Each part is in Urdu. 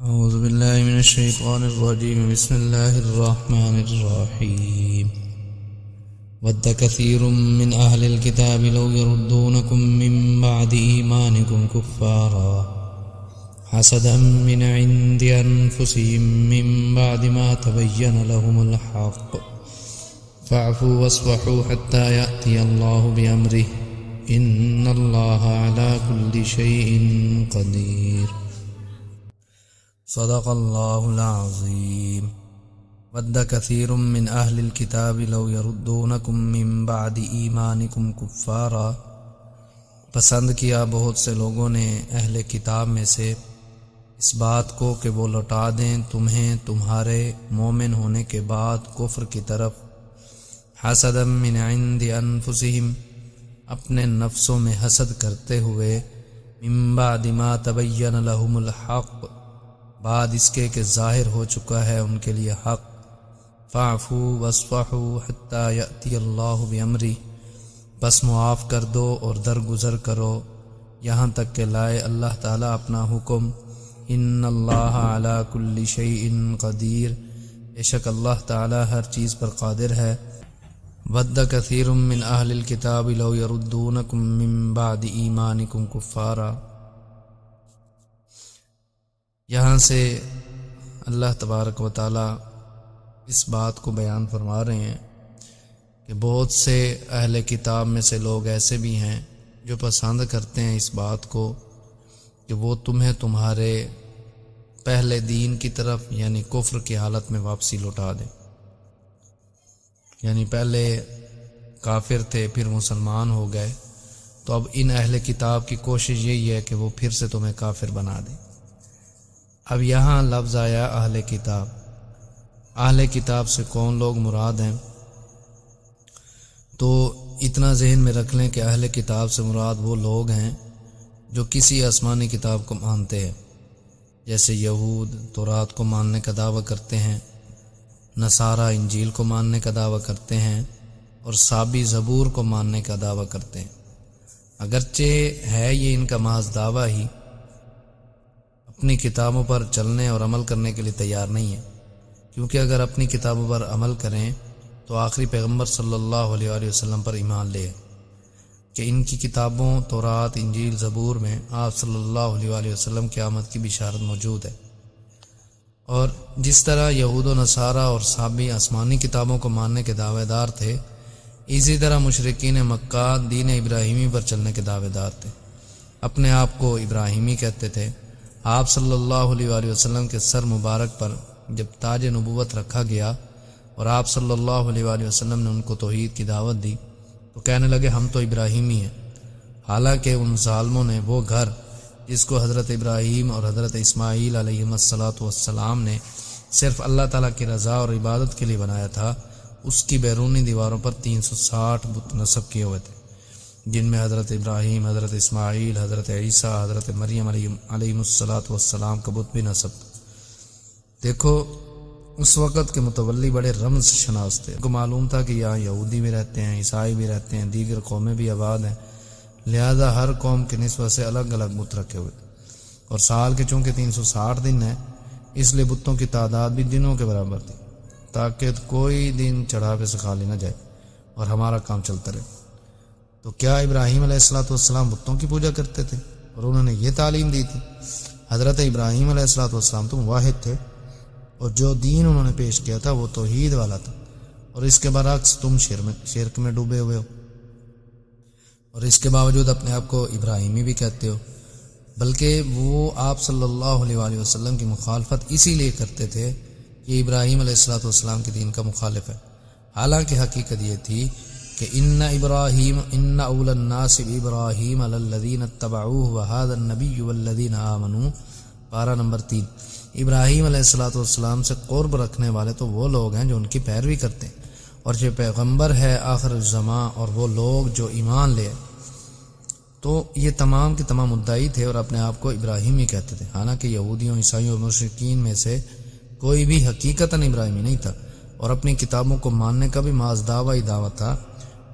أعوذ بالله من الشيطان الرجيم. بسم الله الرحمن الرحيم. ود كثير من أهل الكتاب لو يردونكم من بعد إيمانكم كفارا حسدا من عند أنفسهم من بعد ما تبين لهم الحق فاعفوا واصفحوا حتى يأتي الله بأمره إن الله على كل شيء قدير. صدق اللہ العظیم. ود کثیر من اہل الکتاب لو یردونکم من بعد ایمانکم کفارا. پسند کیا بہت سے لوگوں نے اہل کتاب میں سے اس بات کو کہ وہ لوٹا دیں تمہیں تمہارے مومن ہونے کے بعد کفر کی طرف. حسدا من عند انفسہم، اپنے نفسوں میں حسد کرتے ہوئے. من بعد ما تبین لهم الحق، بعد اس کے کہ ظاہر ہو چکا ہے ان کے لیے حق. فاعفوا واصفحوا حتی یأتی اللہ بامرہ، بس معاف کر دو اور درگزر کرو یہاں تک کہ لائے اللہ تعالیٰ اپنا حکم. ان اللہ علی کل شیء قدیر، بے شک اللہ تعالیٰ ہر چیز پر قادر ہے. ود کثیر من اہل الکتاب لو یردونکم من بعد ایمانکم کفارا. یہاں سے اللہ تبارک و تعالیٰ اس بات کو بیان فرما رہے ہیں کہ بہت سے اہل کتاب میں سے لوگ ایسے بھی ہیں جو پسند کرتے ہیں اس بات کو کہ وہ تمہیں تمہارے پہلے دین کی طرف یعنی کفر کی حالت میں واپسی لوٹا دیں. یعنی پہلے کافر تھے پھر مسلمان ہو گئے، تو اب ان اہل کتاب کی کوشش یہی ہے کہ وہ پھر سے تمہیں کافر بنا دیں. اب یہاں لفظ آیا اہل کتاب. اہل کتاب سے کون لوگ مراد ہیں؟ تو اتنا ذہن میں رکھ لیں کہ اہل کتاب سے مراد وہ لوگ ہیں جو کسی آسمانی کتاب کو مانتے ہیں، جیسے یہود تورات کو ماننے کا دعویٰ کرتے ہیں، نصارہ انجیل کو ماننے کا دعویٰ کرتے ہیں، اور صابی زبور کو ماننے کا دعویٰ کرتے ہیں. اگرچہ ہے یہ ان کا محض دعویٰ ہی، اپنی کتابوں پر چلنے اور عمل کرنے کے لیے تیار نہیں ہے، کیونکہ اگر اپنی کتابوں پر عمل کریں تو آخری پیغمبر صلی اللہ علیہ وآلہ وسلم پر ایمان لے کہ ان کی کتابوں تورات انجیل زبور میں آپ صلی اللہ علیہ وآلہ وسلم کی آمد کی بشارت موجود ہے. اور جس طرح یہود و نصارہ اور صابی آسمانی کتابوں کو ماننے کے دعوے دار تھے، اسی طرح مشرکین مکہ دین ابراہیمی پر چلنے کے دعوے دار تھے. اپنے آپ کو ابراہیمی کہتے تھے. آپ صلی اللہ علیہ وآلہ وسلم کے سر مبارک پر جب تاج نبوت رکھا گیا اور آپ صلی اللہ علیہ وآلہ وسلم نے ان کو توحید کی دعوت دی تو کہنے لگے ہم تو ابراہیمی ہیں. حالانکہ ان ظالموں نے وہ گھر جس کو حضرت ابراہیم اور حضرت اسماعیل علیہ السلام نے صرف اللہ تعالیٰ کی رضا اور عبادت کے لیے بنایا تھا، اس کی بیرونی دیواروں پر 360 بت نصب کیے ہوئے تھے، جن میں حضرت ابراہیم، حضرت اسماعیل، حضرت عیسیٰ، حضرت مریم علیہ السلام کا بت بھی نصب. دیکھو اس وقت کے متولی بڑے رمز شناس تھے. ان کو معلوم تھا کہ یہاں یہودی بھی رہتے ہیں، عیسائی بھی رہتے ہیں، دیگر قومیں بھی آباد ہیں، لہذا ہر قوم کے نسبت سے الگ الگ بت رکھے ہوئے. اور سال کے چونکہ 360 دن ہیں، اس لیے بتوں کی تعداد بھی دنوں کے برابر تھی، تاکہ کوئی دن چڑھاوے سے خالی نہ جائے اور ہمارا کام چلتا رہے. تو کیا ابراہیم علیہ السلام بتوں کی پوجا کرتے تھے؟ اور انہوں نے یہ تعلیم دی تھی. حضرت ابراہیم علیہ السلام تو واحد تھے، اور جو دین انہوں نے پیش کیا تھا وہ توحید والا تھا، اور اس کے برعکس تم شرک میں ڈوبے ہوئے ہو، اور اس کے باوجود اپنے آپ کو ابراہیمی بھی کہتے ہو. بلکہ وہ آپ صلی اللہ علیہ وآلہ وسلم کی مخالفت اسی لیے کرتے تھے کہ ابراہیم علیہ السلام کے دین کا مخالف ہے. حالانکہ حقیقت یہ تھی کہ ان اول الناس بابراہیم الذین اتبعوہ وہذا النبی والذین آمنوا، پارہ نمبر 3. ابراہیم علیہ السلام سے قرب رکھنے والے تو وہ لوگ ہیں جو ان کی پیروی کرتے ہیں، اور جو پیغمبر ہے آخر الزماں اور وہ لوگ جو ایمان لے. تو یہ تمام کے تمام مدعی تھے اور اپنے آپ کو ابراہیمی کہتے تھے. حالانکہ یہودیوں، عیسائیوں اور مشرکین میں سے کوئی بھی حقیقتاً ابراہیمی نہیں تھا، اور اپنی کتابوں کو ماننے کا بھی محض دعویٰ ہی دعویٰ تھا.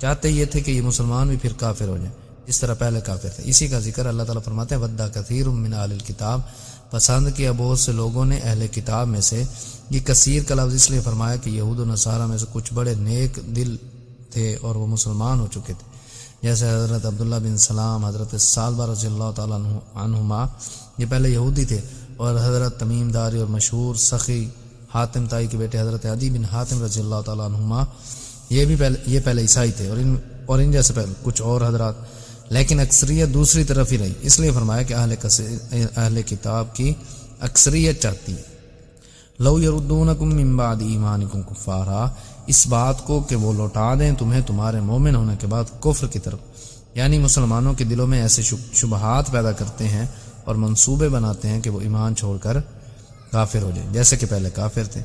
چاہتے یہ تھے کہ یہ مسلمان بھی پھر کافر ہو جائیں، اس طرح پہلے کافر تھے. اسی کا ذکر اللہ تعالیٰ فرماتے ہیں وَدَّ كَثِيرٌ مِّنْ أَهْلِ الْكِتَابِ، پسند کیا بہت سے لوگوں نے اہل کتاب میں سے۔ یہ کثیر کا لفظ اس لیے فرمایا کہ یہود و نصارہ میں سے کچھ بڑے نیک دل تھے اور وہ مسلمان ہو چکے تھے، جیسے حضرت عبداللہ بن سلام، حضرت ثعلبہ رضی اللہ تعالیٰ عنہما، یہ پہلے یہودی تھے، اور حضرت تمیم داری اور مشہور سخی حاتم تائی کے بیٹے حضرت عدی بن حاتم رضی اللہ تعالیٰ عنہما، یہ پہلے عیسائی تھے، اور ان جیسے پہلے کچھ اور حضرات، لیکن اکثریت دوسری طرف ہی رہی۔ اس لیے فرمایا کہ اہل کتاب کی اکثریت چاہتی ہے لو یردونکم من بعد ایمانکم کفارا، اس بات کو کہ وہ لوٹا دیں تمہیں تمہارے مومن ہونے کے بعد کفر کی طرف، یعنی مسلمانوں کے دلوں میں ایسے شبہات پیدا کرتے ہیں اور منصوبے بناتے ہیں کہ وہ ایمان چھوڑ کر کافر ہو جائیں جیسے کہ پہلے کافر تھے۔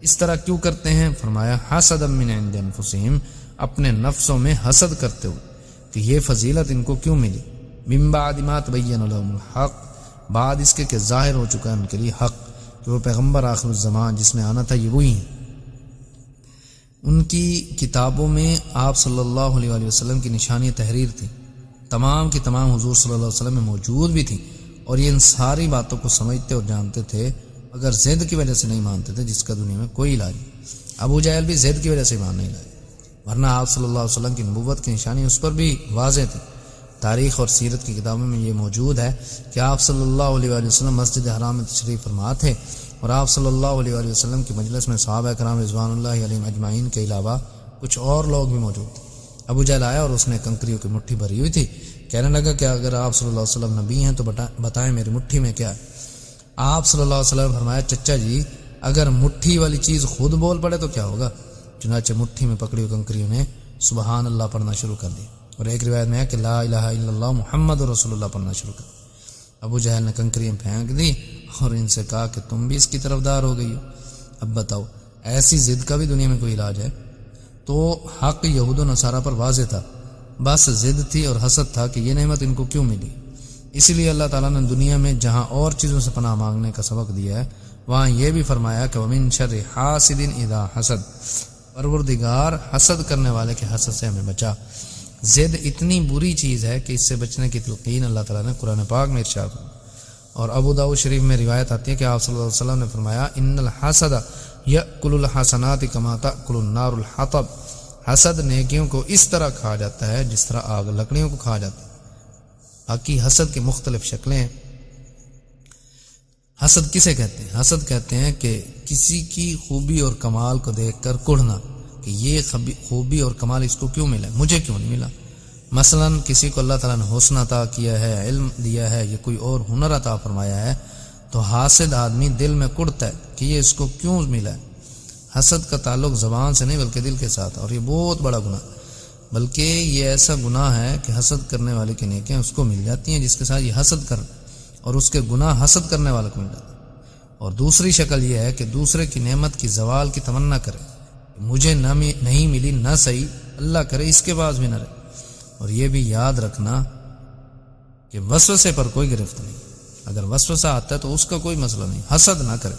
اس طرح کیوں کرتے ہیں؟ فرمایا حسدا من عند انفسہم، اپنے نفسوں میں حسد کرتے ہوئے کہ یہ فضیلت ان کو کیوں ملی، من بعد ما تبین لهم الحق، بعد اس کے کہ ظاہر ہو چکا ہے ان کے لیے حق، کہ وہ پیغمبر آخر الزمان جس نے آنا تھا یہ وہی ہیں۔ ان کی کتابوں میں آپ صلی اللہ علیہ وآلہ وسلم کی نشانی تحریر تھی، تمام کی تمام حضور صلی اللہ علیہ وسلم میں موجود بھی تھی، اور یہ ان ساری باتوں کو سمجھتے اور جانتے تھے، مگر ضد کی وجہ سے نہیں مانتے تھے، جس کا دنیا میں کوئی علاج نہیں۔ ابو جہل بھی ضد کی وجہ سے ایمان نہیں لائے، ورنہ آپ صلی اللہ علیہ وسلم کی نبوت کی نشانی اس پر بھی واضح تھی۔ تاریخ اور سیرت کی کتابوں میں یہ موجود ہے کہ آپ صلی اللہ علیہ وآلہ وسلم مسجد حرام میں تشریف فرما تھے، اور آپ صلی اللہ علیہ وآلہ وسلم کی مجلس میں صحابہ کرام رضوان اللہ علیہم اجمعین کے علاوہ کچھ اور لوگ بھی موجود تھے۔ ابو جہل آیا اور اس نے کنکریوں کی مٹھی بھری ہوئی تھی، کہنے لگا کہ اگر آپ صلی اللہ علیہ وسلم نبی ہیں تو بتائیں میری مٹھی میں کیا ہے۔ آپ صلی اللہ علیہ وسلم نے فرمایا چچا جی اگر مٹھی والی چیز خود بول پڑے تو کیا ہوگا؟ چنانچہ مٹھی میں پکڑی ہوئی کنکریوں نے سبحان اللہ پڑھنا شروع کر دی، اور ایک روایت میں ہے کہ لا الہ الا اللہ محمد رسول اللہ پڑھنا شروع کر دیا۔ ابو جہل نے کنکریاں پھینک دی اور ان سے کہا کہ تم بھی اس کی طرفدار ہو گئی ہو، اب بتاؤ ایسی ضد کا بھی دنیا میں کوئی علاج ہے؟ تو حق یہود و نصارہ پر واضح تھا، بس ضد تھی اور حسد تھا کہ یہ نعمت ان کو کیوں ملی۔ اسی لیے اللہ تعالیٰ نے دنیا میں جہاں اور چیزوں سے پناہ مانگنے کا سبق دیا ہے، وہاں یہ بھی فرمایا کہ وَمِن شَرِّ حَاسِدٍ اِذَا حَسَد، پروردگار حسد کرنے والے کے حسد سے ہمیں بچا۔ ضد اتنی بری چیز ہے کہ اس سے بچنے کی تلقین اللہ تعالیٰ نے قرآن پاک میں ارشاد کی، اور ابو داؤد شریف میں روایت آتی ہے کہ آپ صلی اللہ علیہ وسلم نے فرمایا ان الحسد یأکل الحسنات کما تأکل النار الحطب، حسد نیکیوں کو اس طرح کھا جاتا ہے جس طرح آگ لکڑیوں کو کھا جاتا ہے۔ باقی حسد کی مختلف شکلیں ہیں۔ حسد کسے کہتے ہیں؟ حسد کہتے ہیں کہ کسی کی خوبی اور کمال کو دیکھ کر کڑھنا کہ یہ خوبی اور کمال اس کو کیوں ملا، مجھے کیوں نہیں ملا۔ مثلا کسی کو اللہ تعالیٰ نے حسن عطا کیا ہے، علم دیا ہے، یہ کوئی اور ہنر عطا فرمایا ہے، تو حاسد آدمی دل میں کڑتا ہے کہ یہ اس کو کیوں ملا ہے۔ حسد کا تعلق زبان سے نہیں بلکہ دل کے ساتھ، اور یہ بہت بڑا گناہ، بلکہ یہ ایسا گناہ ہے کہ حسد کرنے والے کی نیکیاں اس کو مل جاتی ہیں جس کے ساتھ یہ حسد کر، اور اس کے گناہ حسد کرنے والے کو مل جاتے ہیں۔ اور دوسری شکل یہ ہے کہ دوسرے کی نعمت کی زوال کی تمنا کرے، مجھے نہیں ملی نہ صحیح، اللہ کرے اس کے پاس بھی نہ رہے۔ اور یہ بھی یاد رکھنا کہ وسوسے پر کوئی گرفت نہیں، اگر وسوسہ آتا ہے تو اس کا کوئی مسئلہ نہیں، حسد نہ کرے۔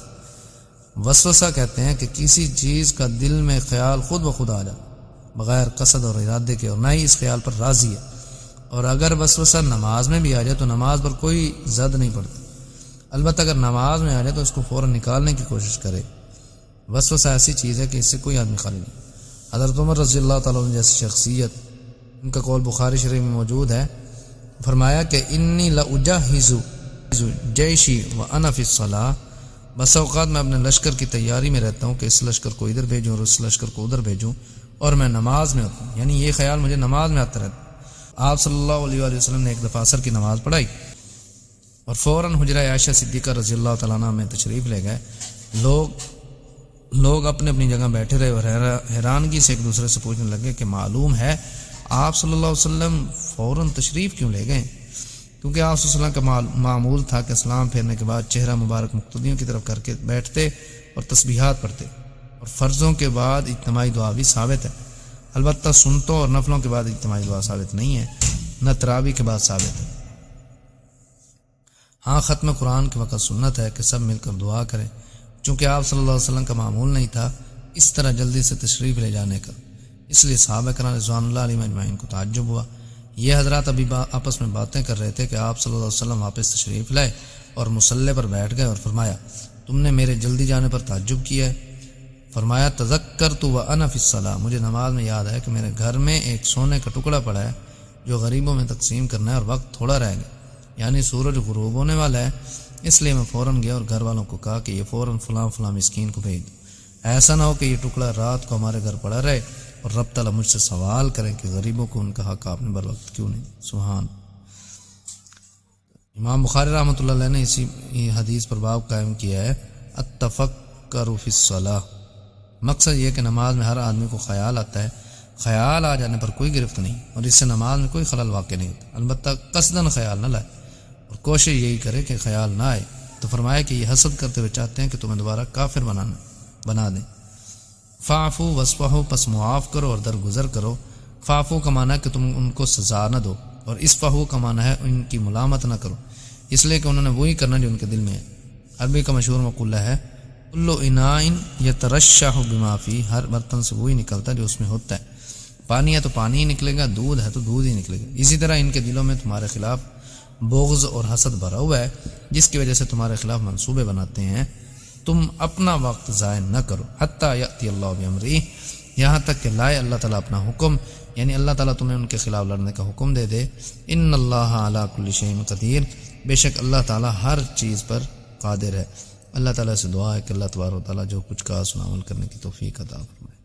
وسوسہ کہتے ہیں کہ کسی چیز کا دل میں خیال خود بخود آ جائے بغیر قصد اور ارادے کے، اور نہ ہی اس خیال پر راضی ہے۔ اور اگر وسوسہ نماز میں بھی آ جائے تو نماز پر کوئی زد نہیں پڑتی، البتہ اگر نماز میں آ جائے تو اس کو فوراً نکالنے کی کوشش کرے۔ وسوسہ ایسی چیز ہے کہ اس سے کوئی آدمی خالی نہیں۔ حضرت عمر رضی اللہ تعالیٰ عنہ جیسی شخصیت، ان کا قول بخاری شریف میں موجود ہے، فرمایا کہ انی لاجہز جیشی وانا فی الصلاۃ، بس اوقات میں اپنے لشکر کی تیاری میں رہتا ہوں کہ اس لشکر کو ادھر بھیجوں اور اس لشکر کو ادھر بھیجوں، اور میں نماز میں ہوتا ہوں، یعنی یہ خیال مجھے نماز میں آتا رہتا۔ آپ صلی اللہ علیہ وآلہ وسلم نے ایک دفعہ عصر کی نماز پڑھائی اور فوراً حجرہ عائشہ صدیقہ رضی اللہ تعالیٰ عنہ میں تشریف لے گئے۔ لوگ اپنے اپنی جگہ بیٹھے رہے اور حیرانگی سے ایک دوسرے سے پوچھنے لگے کہ معلوم ہے آپ صلی اللہ علیہ وسلم فوراً تشریف کیوں لے گئے؟ کیونکہ آپ صلی اللہ علیہ وسلم کا معمول تھا کہ اسلام پھیرنے کے بعد چہرہ مبارک مقتدیوں کی طرف کر کے بیٹھتے اور تسبیحات پڑھتے، اور فرضوں کے بعد اجتماعی دعا بھی ثابت ہے، البتہ سنتوں اور نفلوں کے بعد اجتماعی دعا ثابت نہیں ہے، نہ تراویح کے بعد ثابت ہے۔ ہاں ختم قرآن کے وقت سنت ہے کہ سب مل کر دعا کریں، چونکہ آپ صلی اللہ علیہ وسلم کا معمول نہیں تھا اس طرح جلدی سے تشریف لے جانے کا، اس لیے صحابہ کرام رضوان اللہ علیہم اجمعین کو تعجب ہوا۔ یہ حضرات ابھی آپس میں باتیں کر رہے تھے کہ آپ صلی اللہ علیہ وسلم واپس تشریف لائے اور مصلی پر بیٹھ گئے اور فرمایا تم نے میرے جلدی جانے پر تعجب کیا ہے؟ فرمایا تذکرت وانا فی الصلاۃ، مجھے نماز میں یاد ہے کہ میرے گھر میں ایک سونے کا ٹکڑا پڑا ہے جو غریبوں میں تقسیم کرنا ہے اور وقت تھوڑا رہ گیا، یعنی سورج غروب ہونے والا ہے، اس لیے میں فوراً گیا اور گھر والوں کو کہا کہ یہ فوراً فلاں فلاں مسکین کو بھیج دو، ایسا نہ ہو کہ یہ ٹکڑا رات کو ہمارے گھر پڑا رہے اور رب تعالیٰ مجھ سے سوال کریں کہ غریبوں کو ان کا حق آپ نے بر وقت کیوں نہیں۔ سبحان۔ امام بخاری رحمۃ اللہ علیہ نے اسی حدیث پر باب قائم کیا ہے التفکر فی الصلاۃ، مقصد یہ کہ نماز میں ہر آدمی کو خیال آتا ہے، خیال آ جانے پر کوئی گرفت نہیں اور اس سے نماز میں کوئی خلل واقع نہیں ہوتا، البتہ قصداً خیال نہ لائے اور کوشش یہی کرے کہ خیال نہ آئے۔ تو فرمایا کہ یہ حسد کرتے ہوئے چاہتے ہیں کہ تمہیں دوبارہ کافر بنا دیں۔ فاعفو وصفحو، پس معاف کرو اور درگزر کرو۔ فاعفو کا معنی ہے کہ تم ان کو سزا نہ دو، اور اسفحو کا معنی ہے ان کی ملامت نہ کرو، اس لیے کہ انہوں نے وہی کرنا جو ان کے دل میں ہے۔ عربی کا مشہور مقولہ ہے کل اناء یترشح بما فیہ، ہر برتن سے وہی نکلتا ہے جو اس میں ہوتا ہے، پانی ہے تو پانی ہی نکلے گا، دودھ ہے تو دودھ ہی نکلے گا۔ اسی طرح ان کے دلوں میں تمہارے خلاف بغض اور حسد بھرا ہوا ہے، جس کی وجہ سے تمہارے خلاف منصوبے بناتے ہیں۔ تم اپنا وقت ضائع نہ کرو حتی یأتی اللہ بامرہ، یہاں تک کہ لائے اللہ تعالیٰ اپنا حکم، یعنی اللہ تعالیٰ تمہیں ان کے خلاف لڑنے کا حکم دے دے۔ ان اللہ علی کل شیء قدیر، بے شک اللہ تعالیٰ ہر چیز پر قادر ہے۔ اللہ تعالیٰ سے دعا ہے کہ اللہ تبارک و تعالیٰ جو کچھ کہا سنا عمل کرنے کی توفیق عطا فرمائے۔